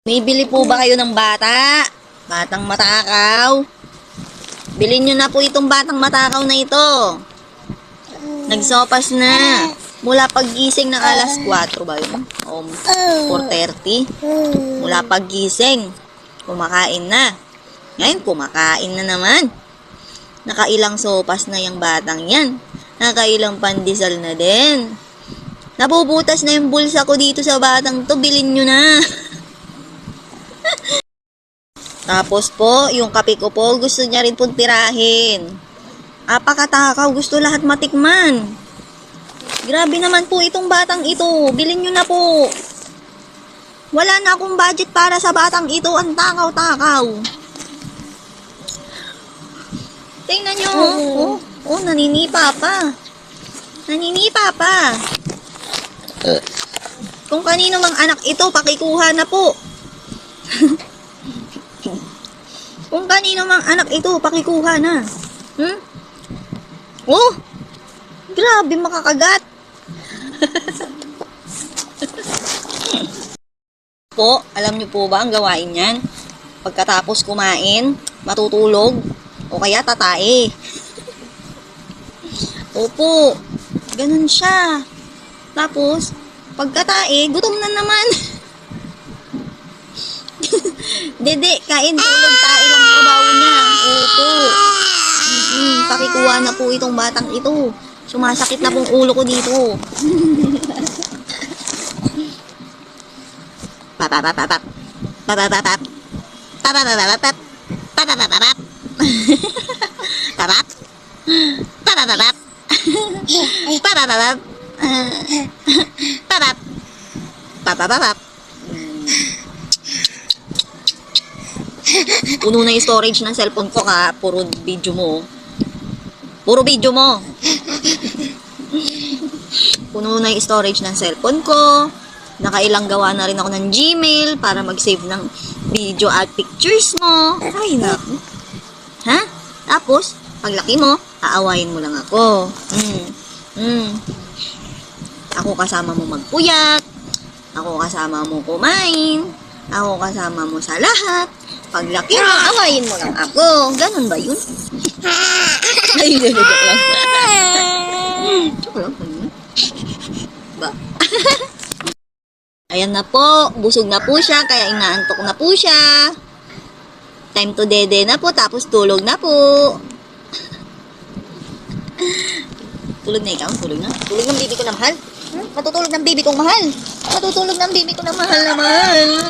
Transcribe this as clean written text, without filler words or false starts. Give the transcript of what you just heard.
Bibili po ba kayo ng bata? Batang matakaw? Bilhin nyo na po itong batang matakaw na ito. Nagsopas na. Mula paggising ng alas 4 ba yun? O 4:30. Mula paggising, kumakain na. Ngayon, kumakain na naman. Nakailang sopas na yung batang yan. Nakailang pandesal na din. Nabubutas na yung bulsa ko dito sa batang to. Bilhin nyo na. Tapos po, yung kape ko po, gusto niya rin pong tirahin. Apakatakaw, gusto lahat matikman. Grabe naman po itong batang ito. Bilhin nyo na po. Wala na akong budget para sa batang ito. Ang takaw-takaw. Tingnan nyo. Naninipa pa. Naninipa pa. Kung kanino mang anak ito, pakikuha na po. Kung kanino mang anak ito, pakikuha na. Oh! Grabe makakagat. Po, alam niyo po ba ang gawain niyan? Pagkatapos kumain, matutulog, o kaya tatae. Opo, ganun siya. Tapos, pagkatae, gutom na naman. Dede, kain, tulog, tae lang trabaho niya. Opo. Pakikuha na po itong batang ito. Sumasakit na pong ulo ko dito. Papapapapap. Papapapap. Papapapapap. Papapapapap. Papap. Papapapap. Papapapap. Papap. Papapapap. Puno na yung storage ng cellphone ko ka. Puro video mo. Puro video mo. Puno na yung storage ng cellphone ko. Nakailang gawa na rin ako ng Gmail para mag-save ng video at pictures mo. Ay, naku. Ha? Tapos, paglaki mo, aawayin mo lang ako. Ako kasama mo magpuyat. Ako kasama mo kumain. Ako kasama mo sa lahat. Paglaki mo, awayin mo lang ako. Ganun ba yun? Ay, joke lang. Joke lang. Ba? Ayan na po. Busog na po siya. Kaya inaantok na po siya. Time to dede na po. Tapos tulog na po. Tulog na ikaw? Tulog na? Tulog ng bibi ko na mahal? Matutulog ng bibi kong mahal. Matutulog ng bibi ko na mahal na mahal.